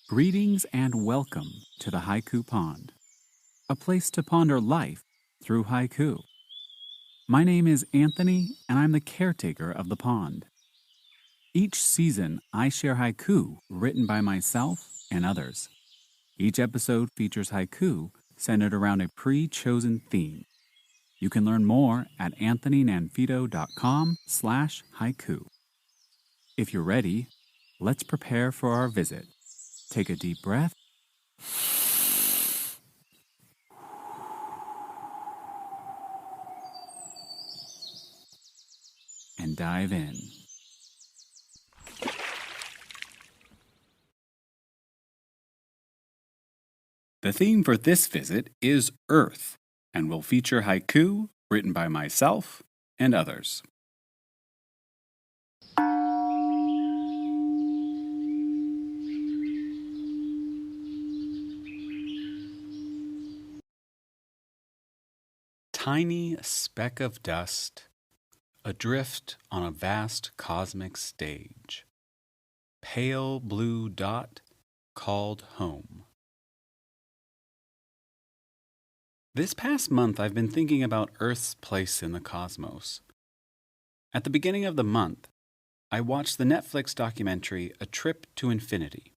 Greetings and welcome to the Haiku Pond, a place to ponder life through haiku. My name is Anthony, and I'm the caretaker of the pond. Each season, I share haiku written by myself and others. Each episode features haiku centered around a pre-chosen theme. You can learn more at anthonynanfito.com/haiku. If you're ready, let's prepare for our visit. Take a deep breath and dive in. The theme for this visit is Earth, and will feature haiku written by myself and others. Tiny speck of dust, adrift on a vast cosmic stage. Pale blue dot called home. This past month, I've been thinking about Earth's place in the cosmos. At the beginning of the month, I watched the Netflix documentary A Trip to Infinity,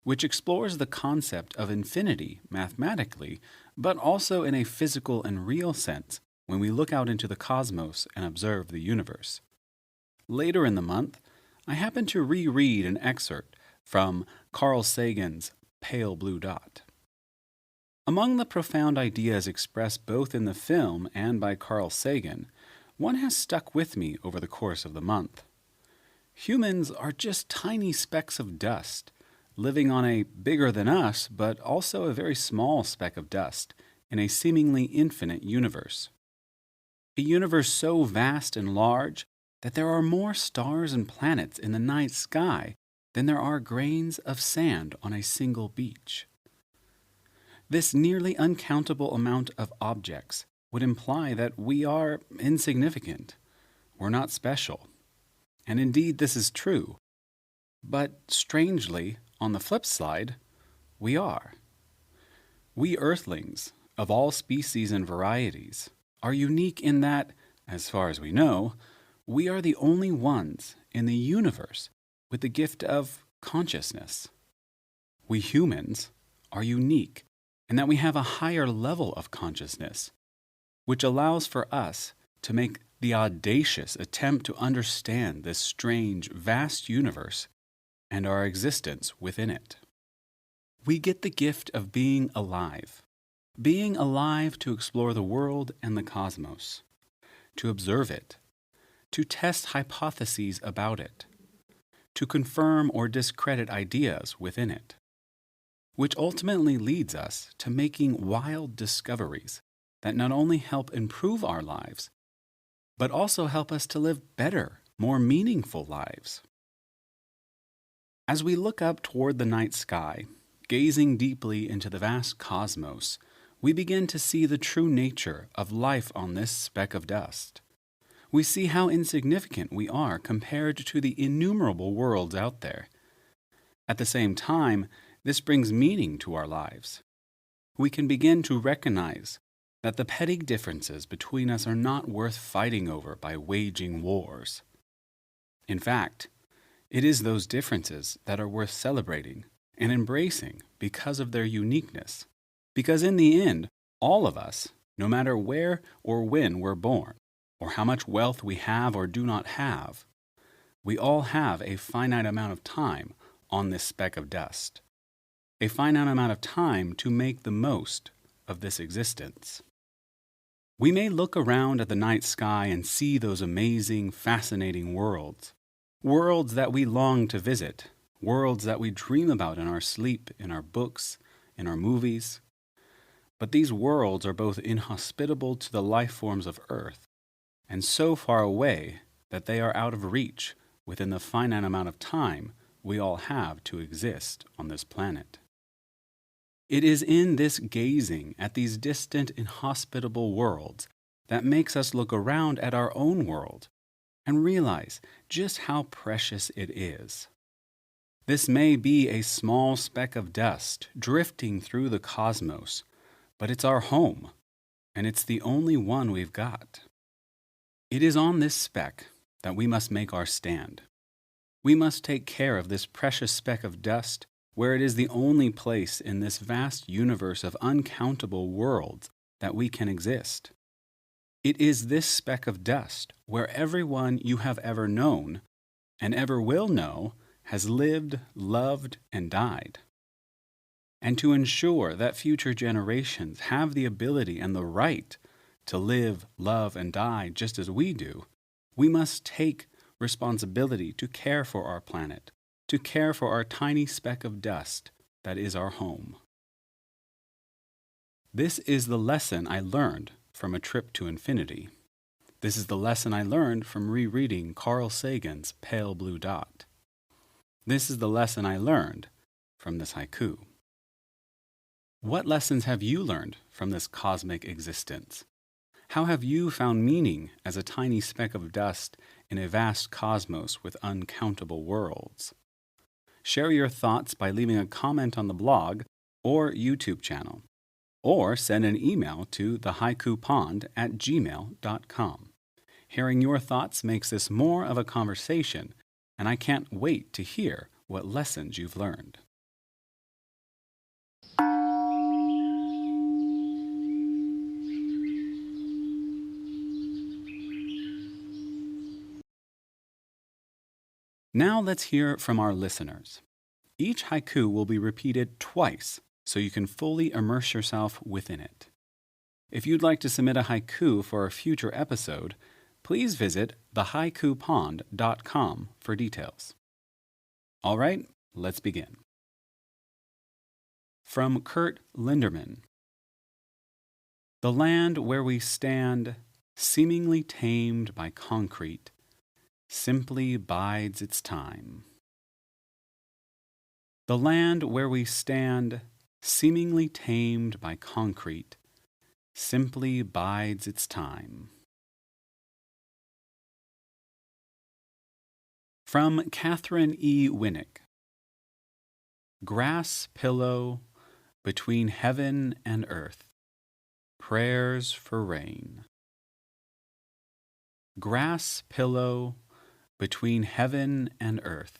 which explores the concept of infinity mathematically, but also in a physical and real sense when we look out into the cosmos and observe the universe. Later in the month, I happened to reread an excerpt from Carl Sagan's Pale Blue Dot. Among the profound ideas expressed both in the film and by Carl Sagan, one has stuck with me over the course of the month. Humans are just tiny specks of dust, living on a bigger than us, but also a very small speck of dust in a seemingly infinite universe. A universe so vast and large that there are more stars and planets in the night sky than there are grains of sand on a single beach. This nearly uncountable amount of objects would imply that we are insignificant. We're not special. And indeed, this is true. But strangely, on the flip side, we are. We Earthlings, of all species and varieties, are unique in that, as far as we know, we are the only ones in the universe with the gift of consciousness. We humans are unique in that we have a higher level of consciousness, which allows for us to make the audacious attempt to understand this strange, vast universe and our existence within it. We get the gift of being alive to explore the world and the cosmos, to observe it, to test hypotheses about it, to confirm or discredit ideas within it, which ultimately leads us to making wild discoveries that not only help improve our lives, but also help us to live better, more meaningful lives. As we look up toward the night sky, gazing deeply into the vast cosmos, we begin to see the true nature of life on this speck of dust. We see how insignificant we are compared to the innumerable worlds out there. At the same time, this brings meaning to our lives. We can begin to recognize that the petty differences between us are not worth fighting over by waging wars. In fact, it is those differences that are worth celebrating and embracing because of their uniqueness. Because in the end, all of us, no matter where or when we're born, or how much wealth we have or do not have, we all have a finite amount of time on this speck of dust. A finite amount of time to make the most of this existence. We may look around at the night sky and see those amazing, fascinating worlds. Worlds that we long to visit. Worlds that we dream about in our sleep, in our books, in our movies. But these worlds are both inhospitable to the life forms of Earth and so far away that they are out of reach within the finite amount of time we all have to exist on this planet. It is in this gazing at these distant, inhospitable worlds that makes us look around at our own world and realize just how precious it is. This may be a small speck of dust drifting through the cosmos, but it's our home, and it's the only one we've got. It is on this speck that we must make our stand. We must take care of this precious speck of dust, where it is the only place in this vast universe of uncountable worlds that we can exist. It is this speck of dust where everyone you have ever known and ever will know has lived, loved, and died. And to ensure that future generations have the ability and the right to live, love, and die just as we do, we must take responsibility to care for our planet, to care for our tiny speck of dust that is our home. This is the lesson I learned from a trip to infinity. This is the lesson I learned from rereading Carl Sagan's Pale Blue Dot. This is the lesson I learned from this haiku. What lessons have you learned from this cosmic existence? How have you found meaning as a tiny speck of dust in a vast cosmos with uncountable worlds? Share your thoughts by leaving a comment on the blog or YouTube channel, or send an email to thehaikupond@gmail.com. Hearing your thoughts makes this more of a conversation, and I can't wait to hear what lessons you've learned. Now let's hear from our listeners. Each haiku will be repeated twice so you can fully immerse yourself within it. If you'd like to submit a haiku for a future episode, please visit thehaikupond.com for details. All right, let's begin. From Kurt Linderman. The land where we stand, seemingly tamed by concrete, simply bides its time. The land where we stand, seemingly tamed by concrete, simply bides its time. From Catherine E. Winnick. Grass pillow between heaven and earth, prayers for rain. Grass pillow between heaven and earth,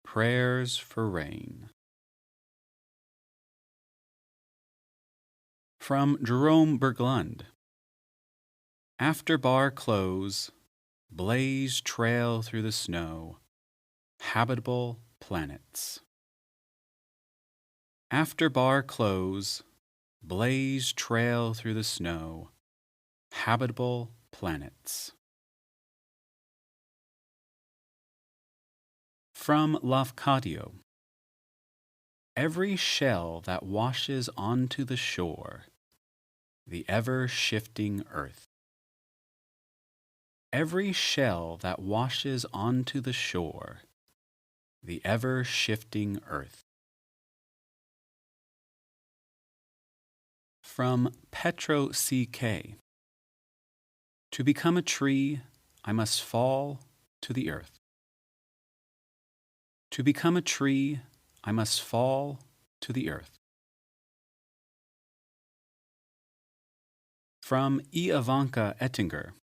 prayers for rain. From Jerome Berglund. After bar close, blaze trail through the snow, habitable planets. After bar close, blaze trail through the snow, habitable planets. From Lafcadio. Every shell that washes onto the shore, the ever-shifting earth. Every shell that washes onto the shore, the ever-shifting earth. From Petro C.K. To become a tree, I must fall to the earth. To become a tree, I must fall to the earth. From E. Ivanka Ettinger.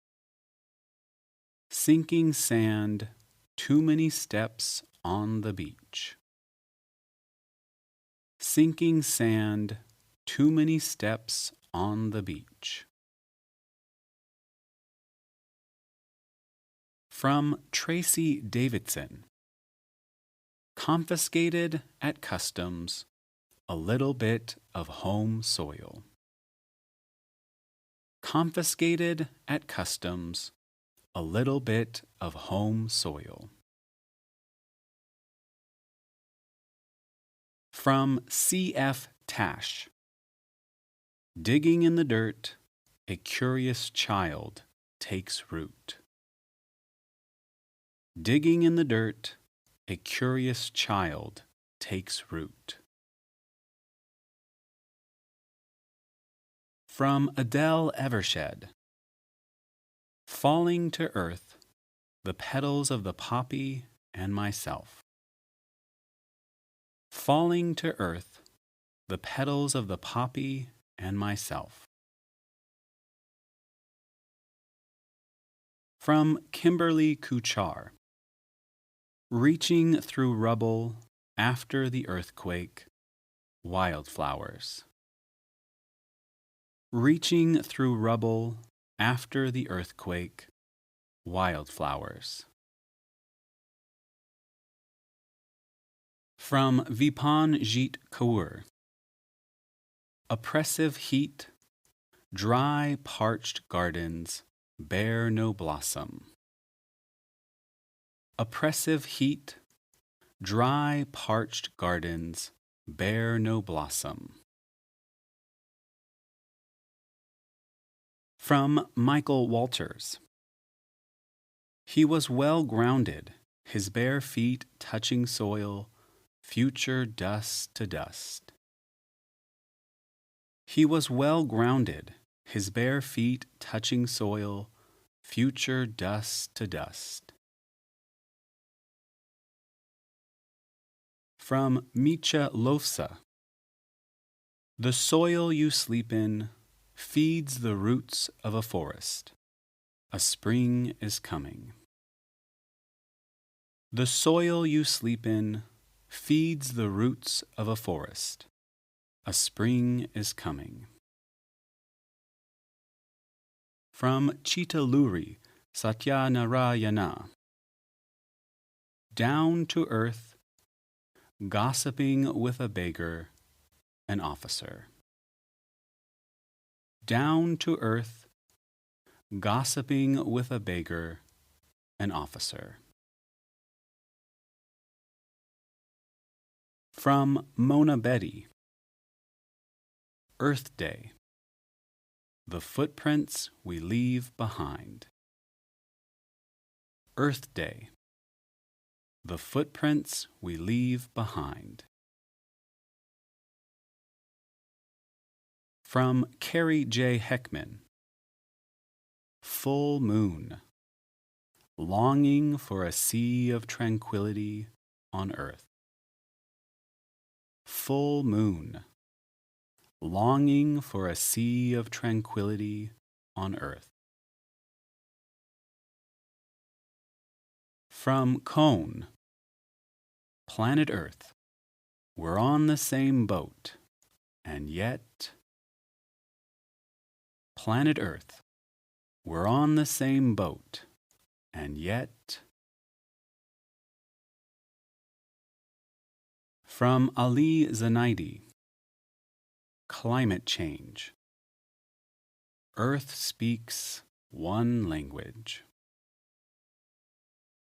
Sinking sand, too many steps on the beach. Sinking sand, too many steps on the beach. From Tracy Davidson. Confiscated at customs, a little bit of home soil. Confiscated at customs, a little bit of home soil. From C.F. Tash. Digging in the dirt, a curious child takes root. Digging in the dirt, a curious child takes root. From Adele Evershed. Falling to earth, the petals of the poppy and myself. falling to earth, the petals of the poppy and myself. From Kimberly Kuchar. Reaching through rubble after the earthquake, wildflowers. Reaching through rubble after the earthquake, wildflowers. From Vipanjit Kaur. Oppressive heat, dry parched gardens bear no blossom. Oppressive heat, dry parched gardens bear no blossom. From Michael Walters. He was well grounded, his bare feet touching soil, future dust to dust. He was well grounded, his bare feet touching soil, future dust to dust. From Micha Lofsa. The soil you sleep in feeds the roots of a forest. A spring is coming. The soil you sleep in feeds the roots of a forest. A spring is coming. From Chitaluri Satyanarayana. Down to earth, gossiping with a beggar, an officer. Down to earth, gossiping with a beggar, an officer. From Mona Betty. Earth Day. The footprints we leave behind. Earth Day. The footprints we leave behind. From Carrie J. Heckman. Full moon. Longing for a sea of tranquility on earth. Full moon. Longing for a sea of tranquility on earth. From Cone. Planet Earth. We're on the same boat, and yet. Planet Earth. We're on the same boat, and yet. From Ali Zanaidi. Climate change. Earth speaks one language.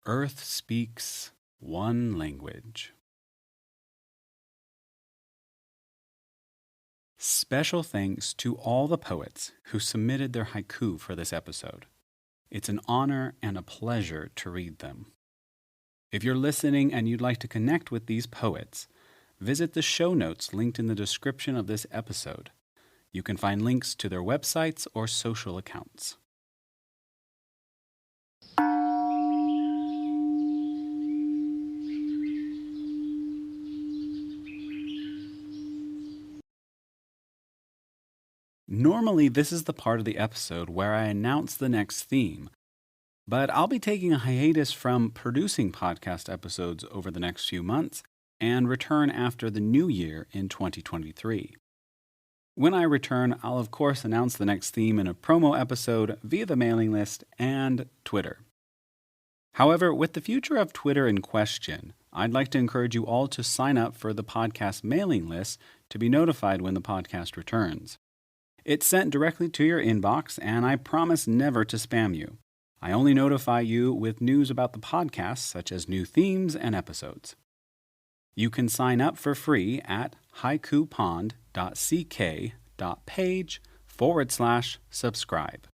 Earth speaks one language. Special thanks to all the poets who submitted their haiku for this episode. It's an honor and a pleasure to read them. If you're listening and you'd like to connect with these poets, visit the show notes linked in the description of this episode. You can find links to their websites or social accounts. Normally, this is the part of the episode where I announce the next theme, but I'll be taking a hiatus from producing podcast episodes over the next few months and return after the new year in 2023. When I return, I'll of course announce the next theme in a promo episode via the mailing list and Twitter. However, with the future of Twitter in question, I'd like to encourage you all to sign up for the podcast mailing list to be notified when the podcast returns. It's sent directly to your inbox, and I promise never to spam you. I only notify you with news about the podcast, such as new themes and episodes. You can sign up for free at haikupond.ck.page/subscribe.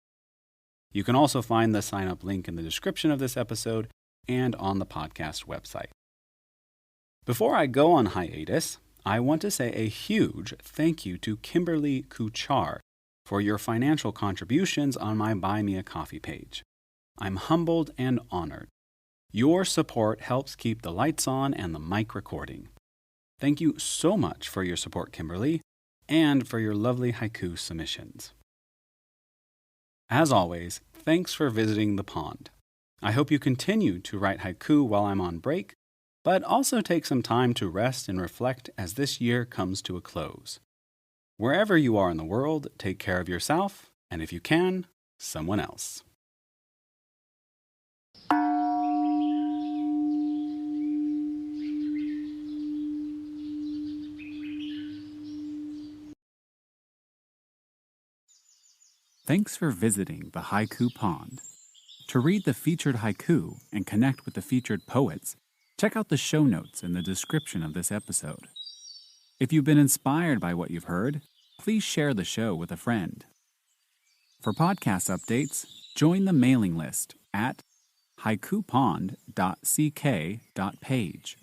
You can also find the sign up link in the description of this episode and on the podcast website. Before I go on hiatus, I want to say a huge thank you to Kimberly Kuchar for your financial contributions on my Buy Me a Coffee page. I'm humbled and honored. Your support helps keep the lights on and the mic recording. Thank you so much for your support, Kimberly, and for your lovely haiku submissions. As always, thanks for visiting the pond. I hope you continue to write haiku while I'm on break, but also take some time to rest and reflect as this year comes to a close. Wherever you are in the world, take care of yourself, and if you can, someone else. Thanks for visiting the Haiku Pond. To read the featured haiku and connect with the featured poets, check out the show notes in the description of this episode. If you've been inspired by what you've heard, please share the show with a friend. For podcast updates, join the mailing list at haikupond.ck.page.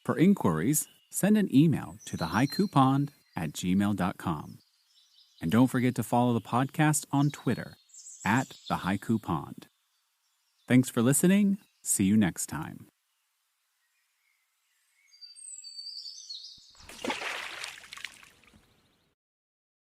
For inquiries, send an email to thehaikupond@gmail.com. And don't forget to follow the podcast on Twitter @thehaikupond. Thanks for listening. See you next time.